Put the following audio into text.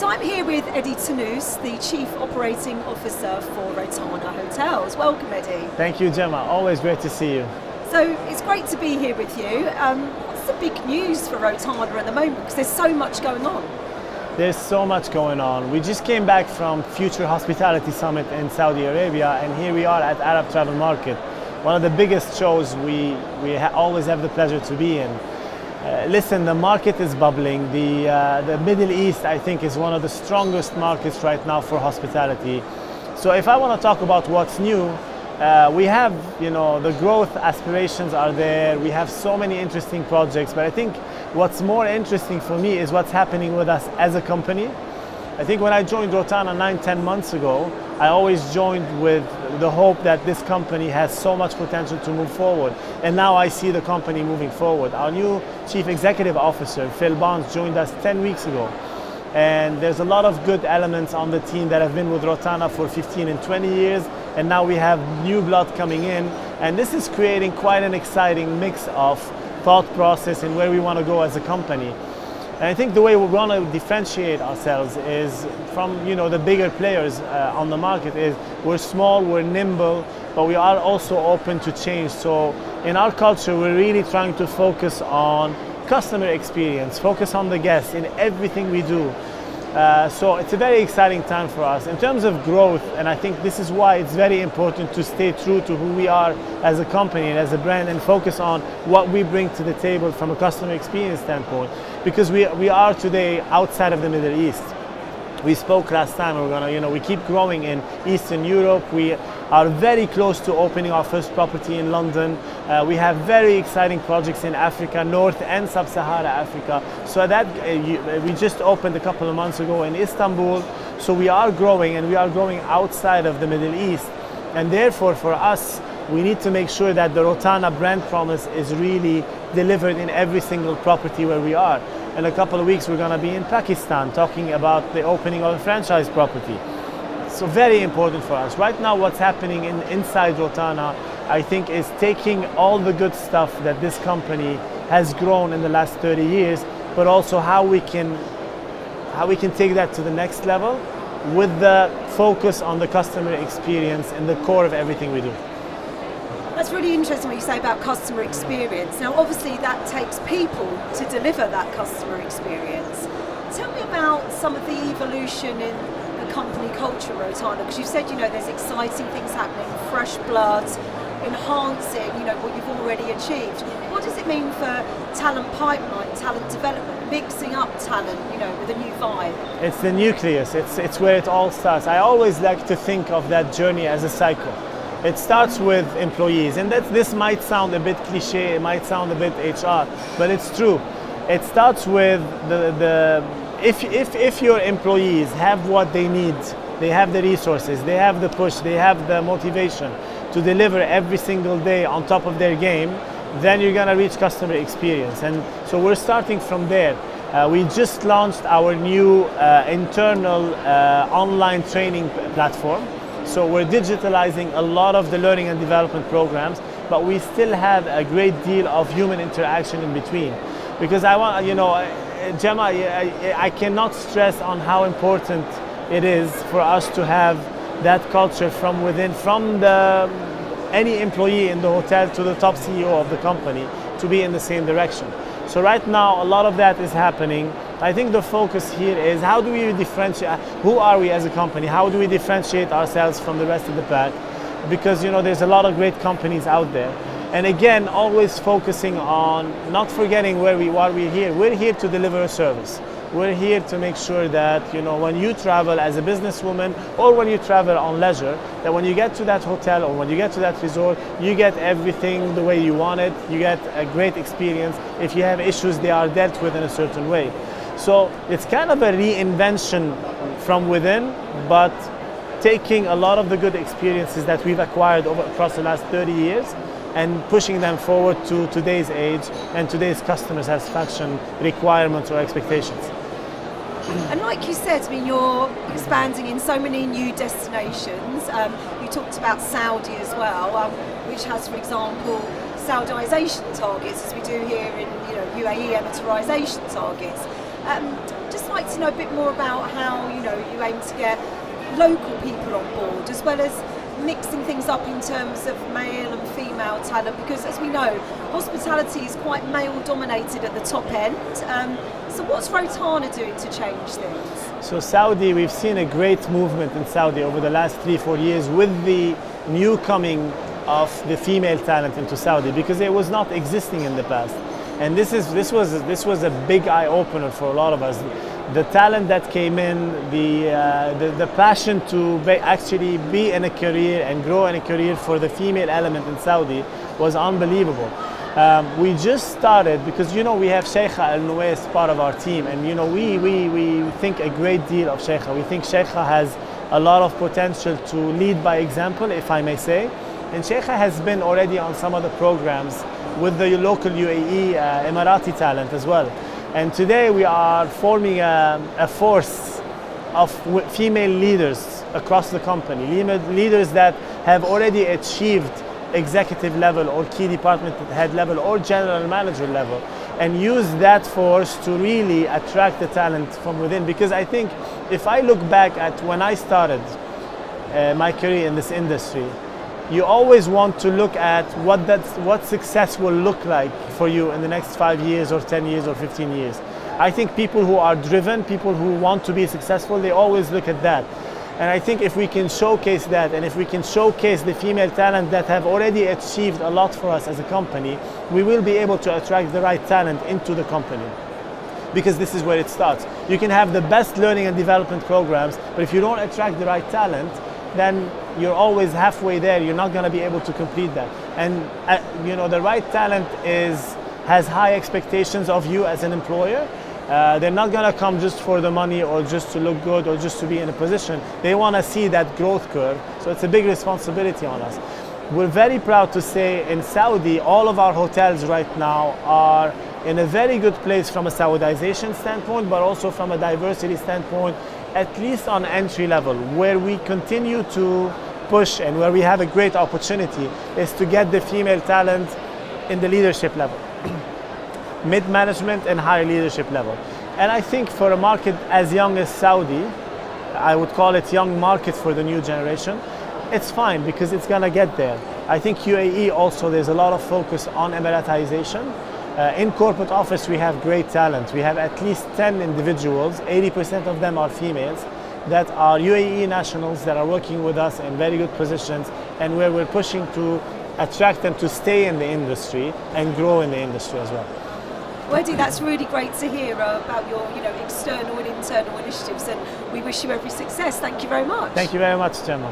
So I'm here with Eddy Tannous, the Chief Operating Officer for Rotana Hotels. Welcome, Eddy. Thank you, Gemma. Always great to see you. So it's great to be here with you. What's the big news for Rotana at the moment? Because there's so much going on. There's so much going on. We just came back from Future Hospitality Summit in Saudi Arabia, and here we are at Arab Travel Market, one of the biggest shows we always have the pleasure to be in. Listen, the market is bubbling. The Middle East, I think, is one of the strongest markets right now for hospitality. So if I want to talk about what's new, we have, the growth aspirations are there. We have so many interesting projects, but I think what's more interesting for me is what's happening with us as a company. I think when I joined Rotana 9-10 months ago, I always joined with the hope that this company has so much potential to move forward. And now I see the company moving forward. Our new Chief Executive Officer, Phil Barnes, joined us 10 weeks ago. And there's a lot of good elements on the team that have been with Rotana for 15 and 20 years. And now we have new blood coming in. And this is creating quite an exciting mix of thought process and where we want to go as a company. And I think the way we want to differentiate ourselves is from the bigger players on the market is we're small, we're nimble, but we are also open to change. So in our culture, we're really trying to focus on customer experience, focus on the guests in everything we do. So it's a very exciting time for us. In terms of growth, and I think this is why it's very important to stay true to who we are as a company and as a brand and focus on what we bring to the table from a customer experience standpoint. Because we are today outside of the Middle East. We spoke last time, we keep growing in Eastern Europe. We are very close to opening our first property in London. We have very exciting projects in Africa, North and Sub-Sahara Africa. So that we just opened a couple of months ago in Istanbul. So we are growing, and we are growing outside of the Middle East. And therefore, for us, we need to make sure that the Rotana brand promise is really delivered in every single property where we are. In a couple of weeks, we're going to be in Pakistan talking about the opening of a franchise property. So very important for us. Right now, what's happening inside Rotana, I think, is taking all the good stuff that this company has grown in the last 30 years, but also how we can take that to the next level with the focus on the customer experience and the core of everything we do. That's really interesting what you say about customer experience. Now, obviously, that takes people to deliver that customer experience. Tell me about some of the evolution in the company culture at Rotana, because you've said, there's exciting things happening, fresh blood, enhancing, what you've already achieved. What does it mean for talent pipeline, talent development, mixing up talent, with a new vibe? It's the nucleus. It's where it all starts. I always like to think of that journey as a cycle. It starts with employees, and this might sound a bit cliche, it might sound a bit HR, but it's true. It starts with if your employees have what they need, they have the resources, they have the push, they have the motivation to deliver every single day on top of their game, then you're going to reach customer experience. And so we're starting from there. We just launched our new internal online training platform. So we're digitalizing a lot of the learning and development programs, but we still have a great deal of human interaction in between. Because I want, Gemma, I cannot stress on how important it is for us to have that culture from within, from any employee in the hotel to the top CEO of the company, to be in the same direction. So right now, a lot of that is happening. I think the focus here is how do we differentiate, who are we as a company, how do we differentiate ourselves from the rest of the pack? Because there's a lot of great companies out there. And again, always focusing on not forgetting why we're here. We're here to deliver a service. We're here to make sure that when you travel as a businesswoman or when you travel on leisure, that when you get to that hotel or when you get to that resort, you get everything the way you want it. You get a great experience. If you have issues, they are dealt with in a certain way. So it's kind of a reinvention from within, but taking a lot of the good experiences that we've acquired across the last 30 years and pushing them forward to today's age and today's customer satisfaction requirements or expectations. And like you said, you're expanding in so many new destinations. You talked about Saudi as well, which has, for example, Saudization targets, as we do here in UAE, Emiratisation targets. Just like to know a bit more about how you aim to get local people on board, as well as mixing things up in terms of male and female talent, because as we know, hospitality is quite male dominated at the top end. So what's Rotana doing to change things? So Saudi, we've seen a great movement in Saudi over the last 3-4 years with the new coming of the female talent into Saudi, because it was not existing in the past. And this was a big eye opener for a lot of us. The talent that came in, the passion to actually be in a career and grow in a career for the female element in Saudi was unbelievable. We just started because we have Sheikha Al Nuwais part of our team, and we think a great deal of Sheikha. We think Sheikha has a lot of potential to lead by example, if I may say. And Sheikha has been already on some of the programs with the local UAE Emirati talent as well. And today we are forming a force of female leaders across the company, leaders that have already achieved executive level or key department head level or general manager level, and use that force to really attract the talent from within. Because I think if I look back at when I started my career in this industry, you always want to look at what success will look like for you in the next 5 years or 10 years or 15 years. I think people who are driven, people who want to be successful, they always look at that. And I think if we can showcase that, and if we can showcase the female talent that have already achieved a lot for us as a company, we will be able to attract the right talent into the company. Because this is where it starts. You can have the best learning and development programs, but if you don't attract the right talent, then you're always halfway there. You're not going to be able to complete that. And the right talent has high expectations of you as an employer. They're not going to come just for the money or just to look good or just to be in a position. They want to see that growth curve. So it's a big responsibility on us. We're very proud to say in Saudi, all of our hotels right now are in a very good place from a Saudization standpoint, but also from a diversity standpoint, at least on entry level. Where we continue to push and where we have a great opportunity is to get the female talent in the leadership level, mid-management and higher leadership level. And I think for a market as young as Saudi, I would call it young market for the new generation, it's fine because it's gonna get there. I think UAE also, there's a lot of focus on Emiratization. In corporate office, we have great talent. We have at least 10 individuals, 80% of them are females, that are UAE nationals that are working with us in very good positions, and where we're pushing to attract them to stay in the industry and grow in the industry as well. Well, Eddy, that's really great to hear about your external and internal initiatives, and we wish you every success. Thank you very much. Thank you very much, Gemma.